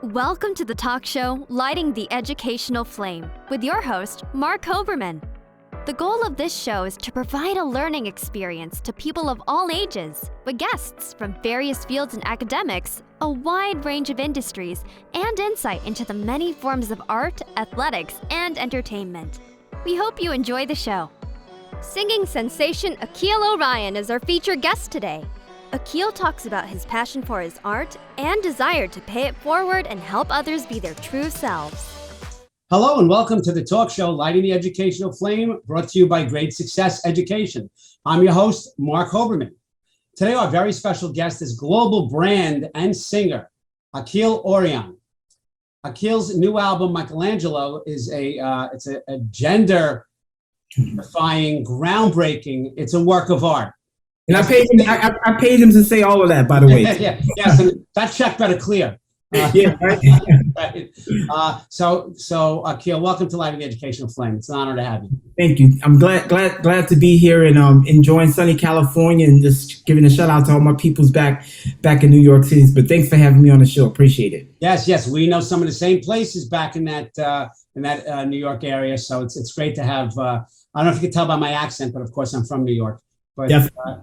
Welcome to the talk show, Lighting the Educational Flame, with your host, Mark Hoberman. The goal of this show is to provide a learning experience to people of all ages, with guests from various fields and academics, a wide range of industries, and insight into the many forms of art, athletics, and entertainment. We hope you enjoy the show. Singing sensation Ikill Orion is our featured guest today. Ikill talks about his passion for his art and desire to pay it forward and help others be their true selves. Hello and welcome to the talk show, Lighting the Educational Flame, brought to you by Great Success Education. I'm your host, Mark Hoberman. Today, our very special guest is global brand and singer, Ikill Orion. Ikill's new album, Michelangelo, is a gender-defying, groundbreaking. It's a work of art. And I paid him to say all of that, by the way. Yes, and that check better clear. Yeah, right. So Ikill, welcome to Lighting the Educational Flame. It's an honor to have you. Thank you. I'm glad to be here and enjoying sunny California and just giving a shout out to all my peoples back in New York City. But thanks for having me on the show. Appreciate it. Yes, we know some of the same places back in that New York area. So it's great to have. I don't know if you can tell by my accent, but of course I'm from New York. But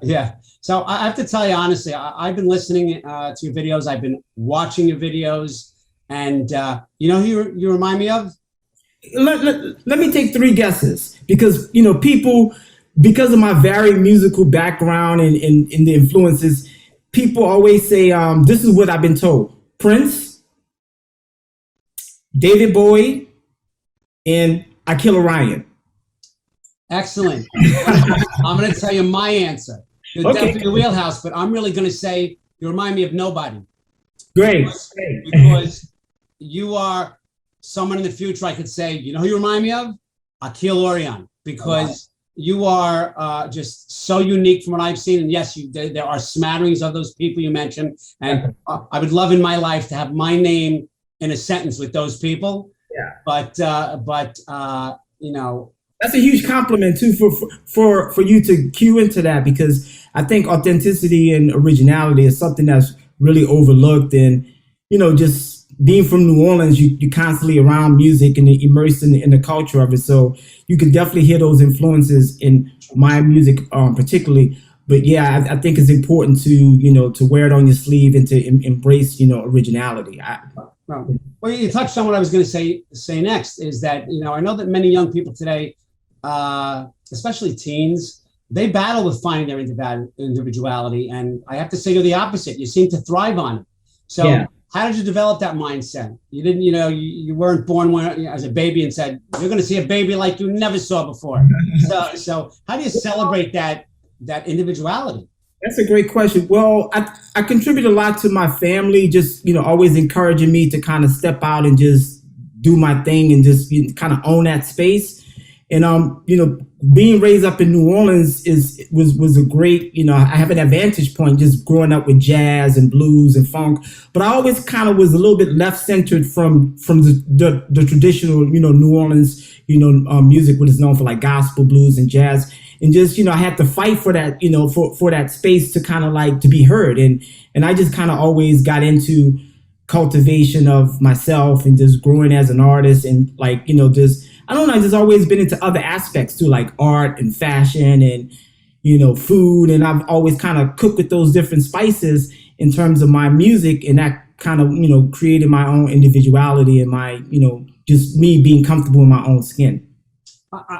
yeah, so I have to tell you honestly, I've been listening to your videos. I've been watching your videos, and you know who you remind me of? Let me take three guesses because people, because of my varied musical background and the influences, people always say this is what I've been told: Prince, David Bowie, and Ikill Orion. Excellent. I'm going to tell you my answer. You're definitely your wheelhouse, but I'm really going to say you remind me of nobody. Great. Because you are someone in the future I could say, you know who you remind me of? Ikill Orion. Because you are just so unique from what I've seen. And yes, there are smatterings of those people you mentioned. And I would love in my life to have my name in a sentence with those people. Yeah. But that's a huge compliment too for you to cue into that, because I think authenticity and originality is something that's really overlooked. And just being from New Orleans, you're constantly around music and immersed in the culture of it. So you can definitely hear those influences in my music, particularly. But yeah, I think it's important to wear it on your sleeve and to embrace originality. Well, you touched on what I was going to say next. Is that I know that many young people today, especially teens, they battle with finding their individuality. And I have to say you're the opposite. You seem to thrive on it. So how did you develop that mindset? You didn't, you weren't born as a baby and said, you're going to see a baby like you never saw before. So how do you celebrate that individuality? That's a great question. Well, I contribute a lot to my family, just, always encouraging me to kind of step out and just do my thing and just kind of own that space. And, being raised up in New Orleans was a great, I have an advantage point just growing up with jazz and blues and funk. But I always kind of was a little bit left centered from the traditional, New Orleans, music, what is known for like gospel, blues and jazz. And just, I had to fight for that, for that space to kind of like to be heard. And I just kind of always got into cultivation of myself and just growing as an artist and like, I don't know, I've just always been into other aspects too, like art and fashion and, food. And I've always kind of cooked with those different spices in terms of my music. And that kind of, created my own individuality and my, just me being comfortable in my own skin.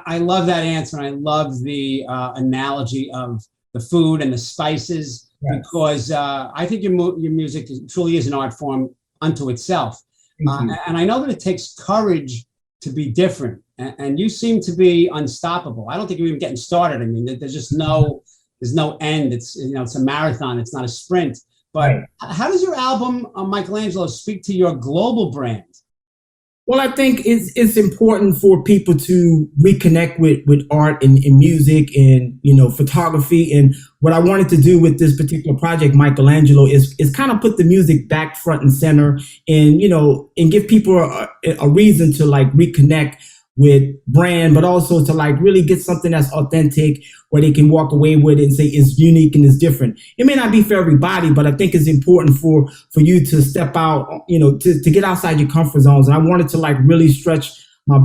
I love that answer. And I love the analogy of the food and the spices, because I think your music truly is an art form unto itself. And I know that it takes courage to be different. And you seem to be unstoppable. I don't think you're even getting started. I mean, there's just there's no end. It's, it's a marathon. It's not a sprint. But how does your album, Michelangelo, speak to your global brand? Well, I think it's important for people to reconnect with art and music and, photography. And what I wanted to do with this particular project, Michelangelo, is kind of put the music back front and center and, and give people a reason to like reconnect with brand, but also to like really get something that's authentic where they can walk away with it and say it's unique and it's different. It may not be for everybody, but I think it's important for you to step out, to get outside your comfort zones. And I wanted to like really stretch my,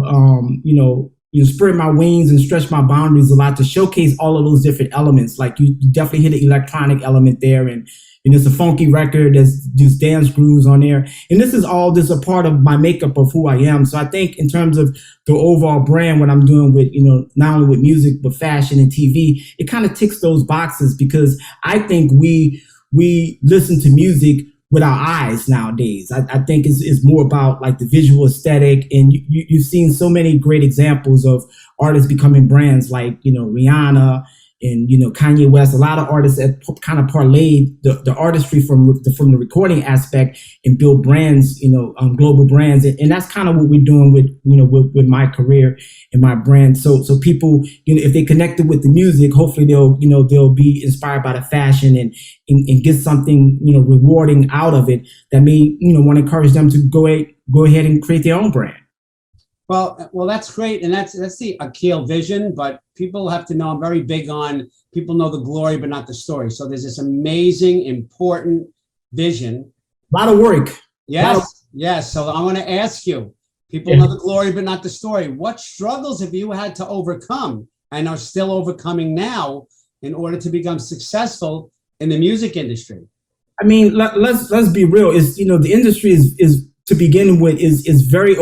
spread my wings and stretch my boundaries a lot to showcase all of those different elements. Like you definitely hit the electronic element there, and it's a funky record. There's just dance grooves on there, and this is a part of my makeup of who I am. So I think in terms of the overall brand, what I'm doing with not only with music but fashion and TV, it kind of ticks those boxes because I think we listen to music with our eyes nowadays. I think it's more about like the visual aesthetic, and you've seen so many great examples of artists becoming brands like Rihanna and Kanye West. A lot of artists that kind of parlayed the artistry from the recording aspect and build brands, global brands, and that's kind of what we're doing with my career and my brand. So people, if they connected with the music, hopefully they'll be inspired by the fashion and get something rewarding out of it that may want to encourage them to go ahead and create their own brand. Well, that's great, and that's the Ikill vision. But people have to know I'm very big on people know the glory but not the story. So there's this amazing, important vision. A lot of work. Yes. So I want to ask you: people know the glory but not the story. What struggles have you had to overcome and are still overcoming now in order to become successful in the music industry? I mean, let's be real. Is the industry is to begin with is very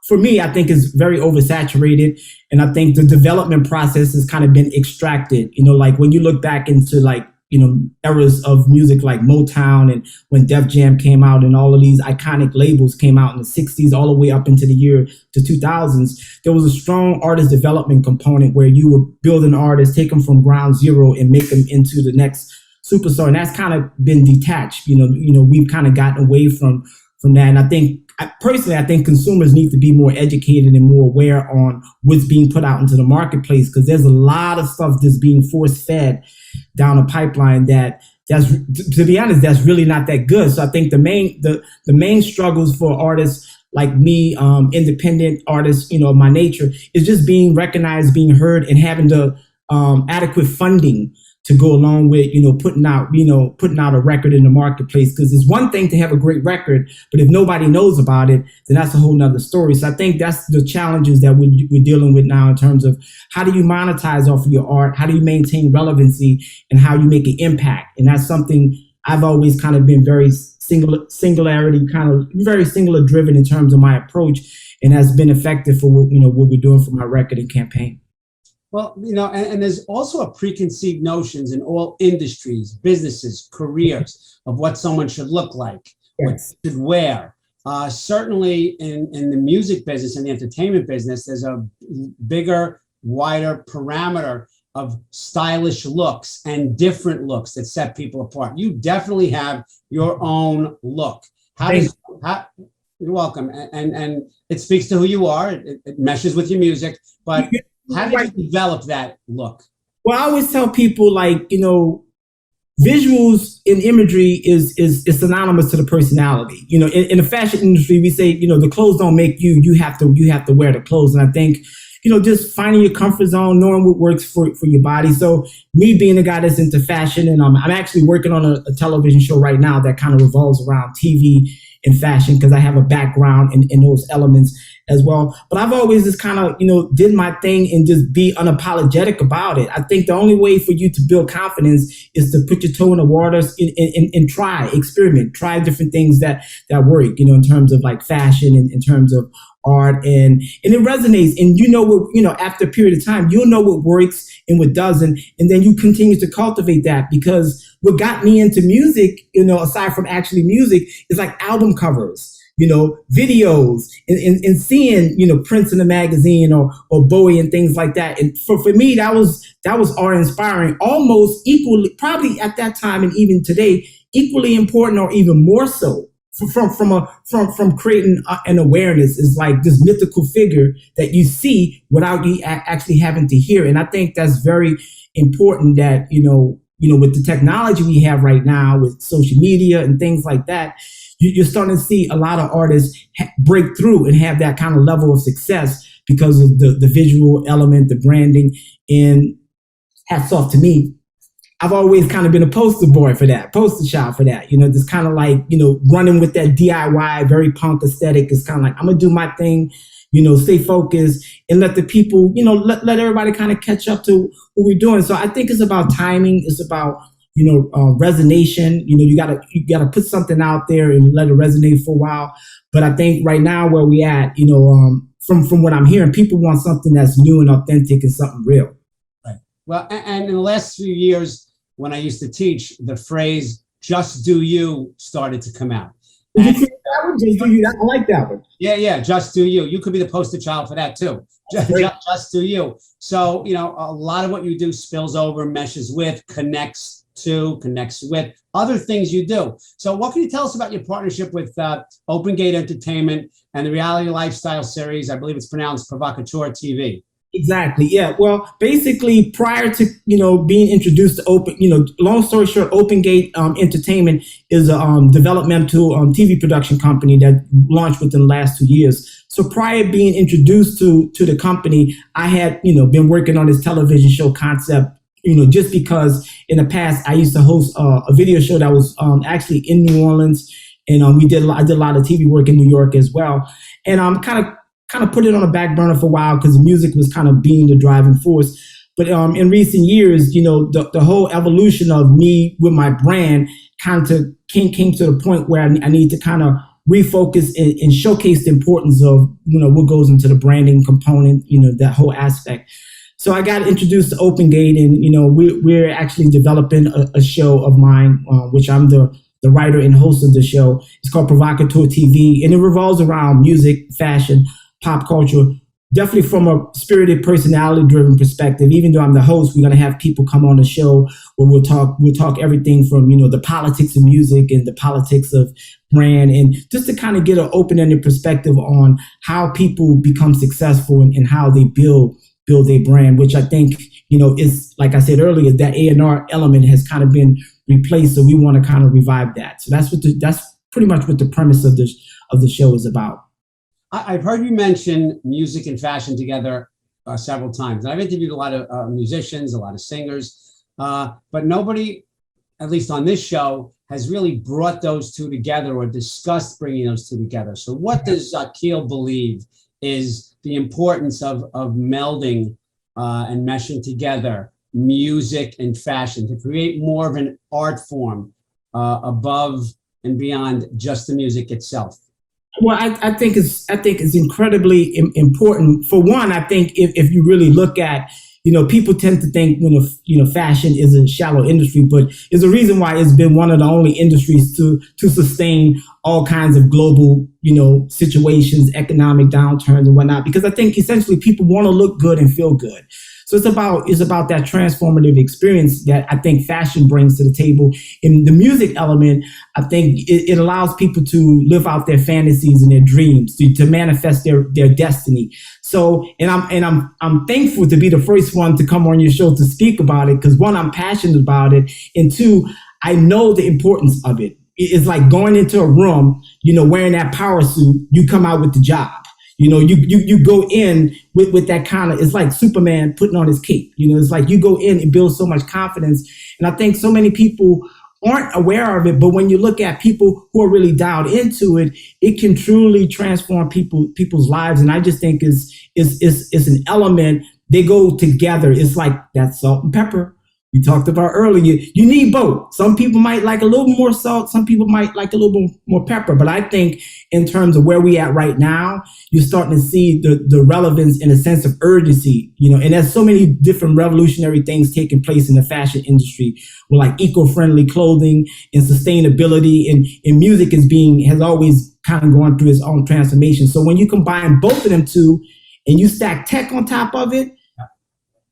for me, I think is very oversaturated. And I think the development process has kind of been extracted, like when you look back into like, eras of music like Motown and when Def Jam came out and all of these iconic labels came out in the 60s all the way up into the year to 2000s, there was a strong artist development component where you would build an artist, take them from ground zero and make them into the next superstar. And that's kind of been detached. We've kind of gotten away from that. And I think personally, I think consumers need to be more educated and more aware on what's being put out into the marketplace, because there's a lot of stuff that's being force fed down a pipeline that's, to be honest, that's really not that good. So I think the main struggles for artists like me, independent artists, of my nature, is just being recognized, being heard, and having the adequate funding to go along with, putting out a record in the marketplace. Because it's one thing to have a great record, but if nobody knows about it, then that's a whole nother story. So I think that's the challenges that we're dealing with now in terms of how do you monetize off of your art? How do you maintain relevancy, and how you make an impact? And that's something I've always kind of been very singular driven in terms of my approach, and has been effective for what we're doing for my record and campaign. Well, and there's also a preconceived notions in all industries, businesses, careers of what someone should look like, what should wear. Certainly in the music business and the entertainment business, there's a bigger, wider parameter of stylish looks and different looks that set people apart. You definitely have your own look. You're welcome. And it speaks to who you are. It meshes with your music, but how did you develop that look? Well, I always tell people, like, visuals in imagery is synonymous to the personality. In the fashion industry, we say, the clothes don't make you. You have to wear the clothes. And I think, just finding your comfort zone, knowing what works for your body. So me being a guy that's into fashion, and I'm actually working on a television show right now that kind of revolves around TV and fashion, because I have a background in those elements as well. But I've always just kind of, did my thing and just be unapologetic about it. I think the only way for you to build confidence is to put your toe in the waters and try, experiment, try different things that work, in terms of like fashion and in terms of art, and it resonates. And after a period of time, you'll know what works and what doesn't. And then you continue to cultivate that, because what got me into music, aside from actually music, is like album covers, videos, and seeing, Prince in the magazine or Bowie and things like that. And for me, that was art inspiring, almost equally, probably at that time and even today, equally important or even more so. From creating an awareness is like this mythical figure that you see without you actually having to hear. And I think that's very important that, with the technology we have right now with social media and things like that, you're starting to see a lot of artists break through and have that kind of level of success because of the visual element, the branding, and hats off to me. I've always kind of been a poster boy for that, poster child for that. Just kind of like, running with that DIY, very punk aesthetic. It's kind of like, I'm going to do my thing, stay focused and let the people, let everybody kind of catch up to what we're doing. So I think it's about timing. It's about, resonation. You gotta put something out there and let it resonate for a while. But I think right now where we at, from what I'm hearing, people want something that's new and authentic and something real. Right. Well, and in the last few years, when I used to teach, the phrase "just do you" started to come out. Just do you. I like that one. Yeah, just do you. You could be the poster child for that too. Just do you. So, a lot of what you do spills over, meshes with, connects with other things you do. So what can you tell us about your partnership with Open Gate Entertainment and the reality lifestyle series? I believe it's pronounced Provocouture TV. Exactly. Yeah. Well, basically, prior to being introduced to long story short, Open Gate Entertainment is a developmental TV production company that launched within the last 2 years. So prior to being introduced to the company, I had been working on this television show concept. Just because in the past I used to host a video show that was actually in New Orleans, and I did a lot of TV work in New York as well, and kind of put it on the back burner for a while because the music was kind of being the driving force. But in recent years, the whole evolution of me with my brand kind of came to the point where I need to kind of refocus and showcase the importance of, what goes into the branding component, that whole aspect. So I got introduced to Open Gate, and, we're actually developing a show of mine, which I'm the writer and host of the show. It's called Provocouture TV, and it revolves around music, fashion, pop culture, definitely from a spirited, personality-driven perspective. Even though I'm the host, we're going to have people come on the show where we'll talk everything from, the politics of music and the politics of brand, and just to kind of get an open-ended perspective on how people become successful and how they build their brand, which I think, is, like I said earlier, that A&R element has kind of been replaced. So we want to kind of revive that. So that's pretty much what the premise of the show is about. I've heard you mention music and fashion together several times. And I've interviewed a lot of musicians, a lot of singers, but nobody, at least on this show, has really brought those two together or discussed bringing those two together. So what does Ikill believe is the importance of melding and meshing together music and fashion to create more of an art form above and beyond just the music itself? Well, I think it's incredibly important. For one, I think if you really look at, people tend to think, fashion is a shallow industry, but it's a reason why it's been one of the only industries to sustain all kinds of global, situations, economic downturns and whatnot, because I think essentially people want to look good and feel good. So it's about that transformative experience that I think fashion brings to the table. In the music element, I think it allows people to live out their fantasies and their dreams, to manifest their destiny. So, and I'm thankful to be the first one to come on your show to speak about it, because one, I'm passionate about it, and two, I know the importance of it. It's like going into a room, wearing that power suit, you come out with the job. You go in with that kind of, it's like Superman putting on his cape. It's like you go in and build so much confidence. And I think so many people aren't aware of it, but when you look at people who are really dialed into it, it can truly transform people's lives. And I just think it's an element. They go together. It's like that salt and pepper we talked about earlier. You need both. Some people might like a little more salt. Some people might like a little bit more pepper. But I think in terms of where we at right now, you're starting to see the relevance and a sense of urgency, and there's so many different revolutionary things taking place in the fashion industry with like eco-friendly clothing and sustainability, and music has always kind of gone through its own transformation. So when you combine both of them two and you stack tech on top of it,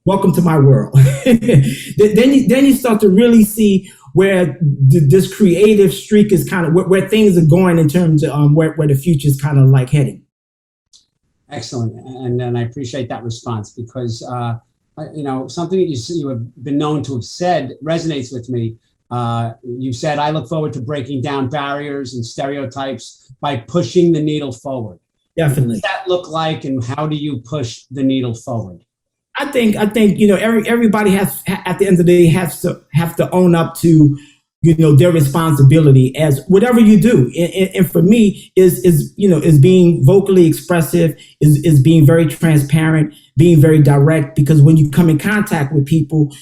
welcome to my world. Then you start to really see where this creative streak is kind of where things are going in terms of where the future is kind of like heading. Excellent, and I appreciate that response, because something that you have been known to have said resonates with me. You said, "I look forward to breaking down barriers and stereotypes by pushing the needle forward." Definitely. What does that look like, and how do you push the needle forward? I think everybody has, at the end of the day, have to own up to their responsibility as whatever you do. And for me is being vocally expressive, is being very transparent, being very direct, because when you come in contact with people,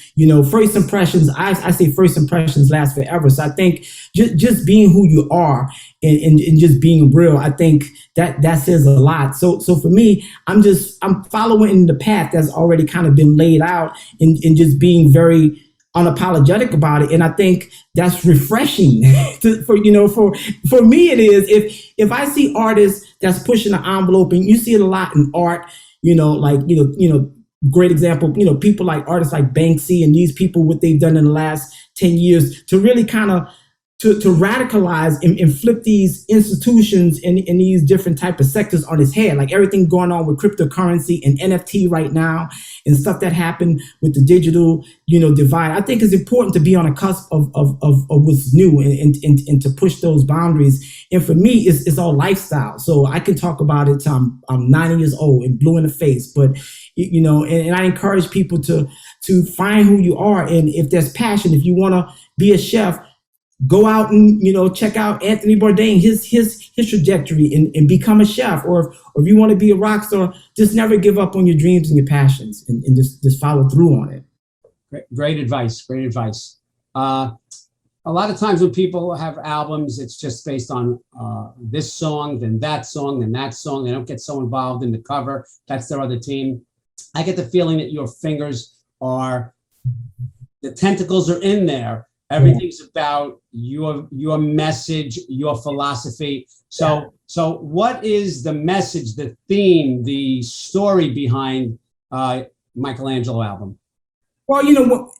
first impressions, I say first impressions last forever. So I think just being who you are and just being real, I think that says a lot. So for me, I'm following the path that's already kind of been laid out, and just being very unapologetic about it. And I think that's refreshing for me. It is, if I see artists that's pushing the envelope, and you see it a lot in art, great example, people like artists like Banksy and these people, what they've done in the last 10 years to really kind of to radicalize and flip these institutions and these different type of sectors on its head, like everything going on with cryptocurrency and NFT right now, and stuff that happened with the digital, divide. I think it's important to be on a cusp of what's new and to push those boundaries. And for me, it's all lifestyle. So I can talk about it till I'm 90 years old and blue in the face, but and I encourage people to find who you are. And if there's passion, if you want to be a chef, go out and check out Anthony Bourdain, his trajectory, and become a chef. Or if you want to be a rock star, just never give up on your dreams and your passions, and just follow through on it. Great advice. Great advice. A lot of times when people have albums, it's just based on this song, then that song, then that song. They don't get so involved in the cover. That's their other team. I get the feeling that your fingers are, the tentacles are in there. Everything's about your message, your philosophy. So what is the message, the theme, the story behind Michelangelo album? Well,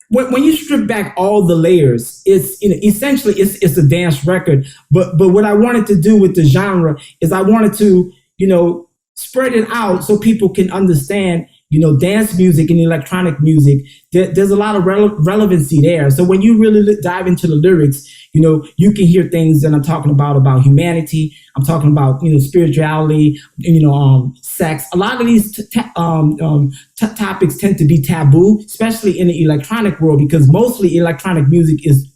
when you strip back all the layers, it's essentially it's a dance record. But what I wanted to do with the genre is I wanted to spread it out so people can understand. Dance music and electronic music, there's a lot of relevancy there. So when you really dive into the lyrics, you can hear things that I'm talking about humanity. I'm talking about, spirituality, sex. A lot of these topics tend to be taboo, especially in the electronic world, because mostly electronic music is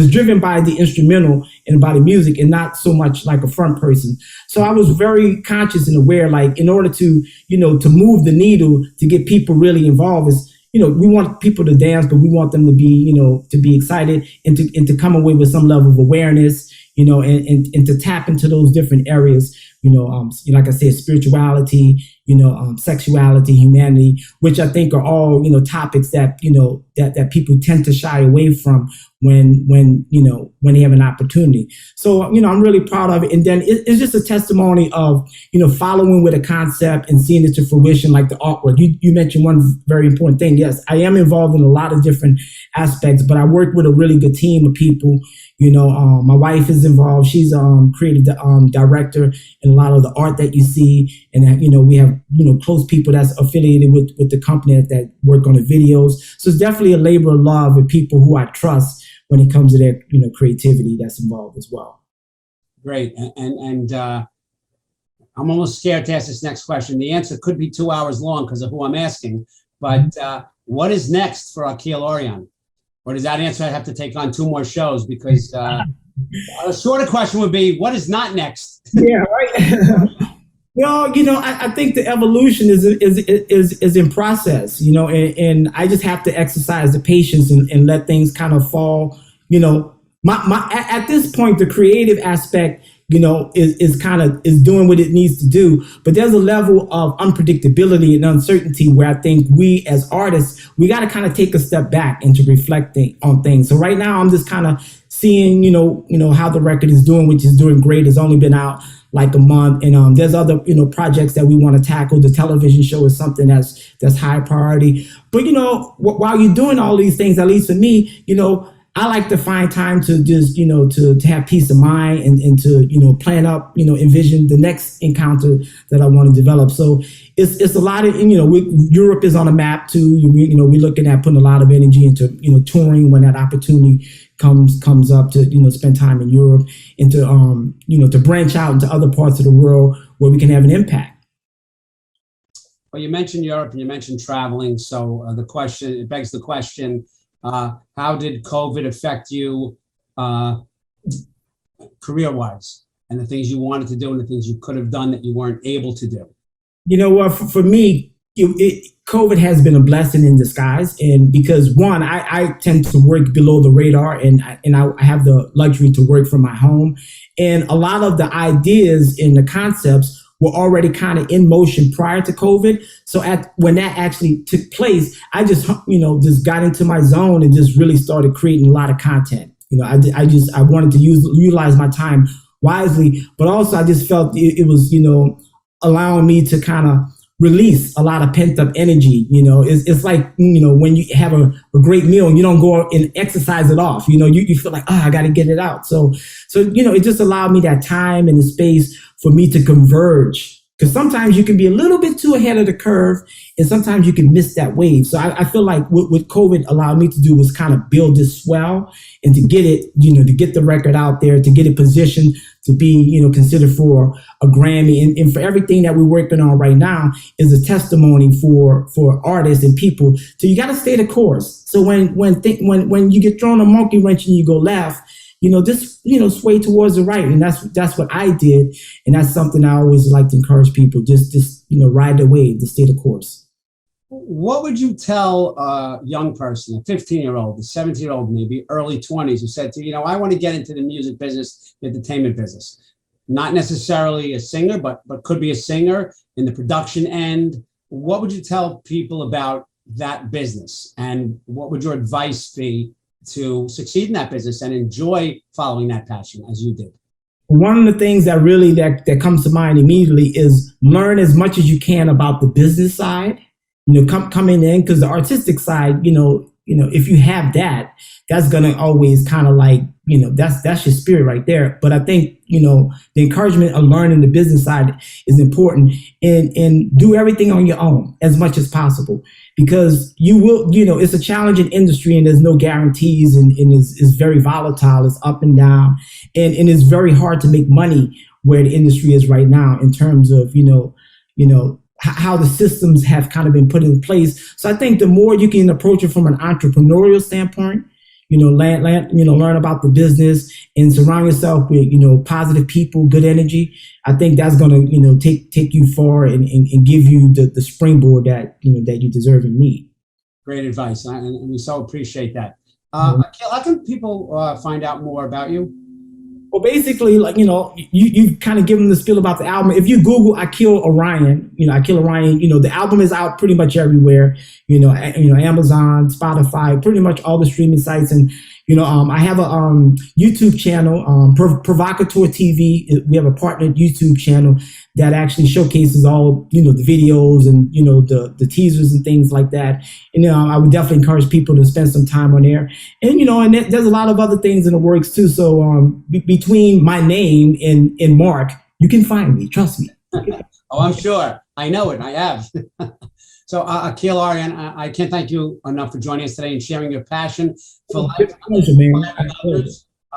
driven by the instrumental and by the music, and not so much like a front person. So I was very conscious and aware, like, in order to move the needle, to get people really involved, is we want people to dance, but we want them to be excited and to come away with some level of awareness, and to tap into those different areas, like I said, spirituality, sexuality, humanity, which I think are all, topics that, that people tend to shy away from when they have an opportunity. So, I'm really proud of it. And then it's just a testimony of, following with a concept and seeing it to fruition, like the artwork. You mentioned one very important thing. Yes, I am involved in a lot of different aspects, but I work with a really good team of people. My wife is involved. She's creative director in a lot of the art that you see, and we have close people that's affiliated with the company that work on the videos. So it's definitely a labor of love with people who I trust when it comes to their creativity that's involved as well. Great, and I'm almost scared to ask this next question. The answer could be 2 hours long because of who I'm asking. But what is next for Ikill Orion? Or does that answer I have to take on 2 more shows? Because a shorter question would be, what is not next? Yeah, right. Well, I think the evolution is in process, and I just have to exercise the patience and let things kind of fall. At this point, the creative aspect, is doing what it needs to do. But there's a level of unpredictability and uncertainty where I think we as artists, we got to kind of take a step back and to reflect on things. So right now I'm just kind of seeing, how the record is doing, which is doing great. It's only been out like a month. And there's other, projects that we want to tackle. The television show is something that's high priority. But, while you're doing all these things, at least for me, I like to find time to just, to have peace of mind and to, plan up, envision the next encounter that I want to develop. So it's a lot of, Europe is on a map too. We're looking at putting a lot of energy into, touring when that opportunity comes up to, spend time in Europe and to, to branch out into other parts of the world where we can have an impact. Well, you mentioned Europe and you mentioned traveling. So it begs the question, how did COVID affect you career-wise, and the things you wanted to do and the things you could have done that you weren't able to do? You know what, for me, COVID has been a blessing in disguise. And because one, I tend to work below the radar, and I have the luxury to work from my home. And a lot of the ideas and the concepts were already kind of in motion prior to COVID. So when that actually took place, I just got into my zone and just really started creating a lot of content. I wanted to utilize my time wisely, but also I just felt it was, allowing me to kind of release a lot of pent up energy. It's like, when you have a great meal and you don't go and exercise it off, you feel like, I got to get it out. So, it just allowed me that time and the space for me to converge. Because sometimes you can be a little bit too ahead of the curve, and sometimes you can miss that wave. So I feel like what COVID allowed me to do was kind of build this swell and to get it, to get the record out there, to get it positioned to be, considered for a Grammy. And for everything that we're working on right now is a testimony for artists and people. So you got to stay the course. So when you get thrown a monkey wrench and you go left, just, sway towards the right. And that's what I did. And that's something I always like to encourage people, just ride the wave, to stay the course. What would you tell a young person, a 15-year-old, a 17-year-old, maybe early 20s, who said to you, I want to get into the music business, the entertainment business? Not necessarily a singer, but could be a singer in the production end. What would you tell people about that business? And what would your advice be to succeed in that business and enjoy following that passion as you did? One of the things that really that comes to mind immediately is learn as much as you can about the business side. Coming in, because the artistic side, if you have that, that's gonna always kind of like, that's your spirit right there. But I think, the encouragement of learning the business side is important, and do everything on your own as much as possible, because you will, it's a challenging industry and there's no guarantees, and it's very volatile. It's up and down, and it's very hard to make money where the industry is right now in terms of, how the systems have kind of been put in place. So I think the more you can approach it from an entrepreneurial standpoint, learn about the business and surround yourself with, positive people, good energy. I think that's going to, take you far and give you the springboard that you deserve and need. Great advice. And we so appreciate that. Ikill, how can people find out more about you? Well, basically, you kind of give them the spiel about the album. If you Google Ikill Orion, the album is out pretty much everywhere, Amazon, Spotify, pretty much all the streaming sites. And, I have a YouTube channel, Provocouture TV. We have a partnered YouTube channel that actually showcases all, the videos and, the teasers and things like that. And, I would definitely encourage people to spend some time on there. And, and there's a lot of other things in the works too. So between my name and Mark, you can find me. Trust me. Oh, I'm sure. I know it. I have. So, Ikill Orion, I can't thank you enough for joining us today and sharing your passion for life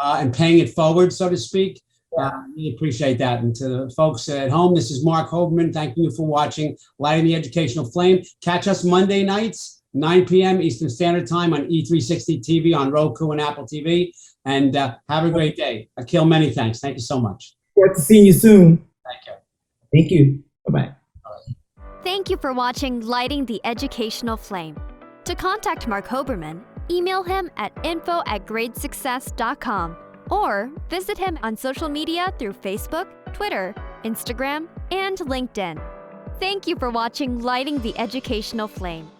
and paying it forward, so to speak. Really appreciate that. And to the folks at home, this is Mark Hoberman. Thanking you for watching Lighting the Educational Flame. Catch us Monday nights, 9 p.m. Eastern Standard Time on E360 TV, on Roku and Apple TV. And have a great day. Ikill, many thanks. Thank you so much. Forward to seeing you soon. Thank you. Thank you. Bye-bye. Thank you for watching Lighting the Educational Flame. To contact Mark Hoberman, email him at info@gradesuccess.com or visit him on social media through Facebook, Twitter, Instagram, and LinkedIn. Thank you for watching Lighting the Educational Flame.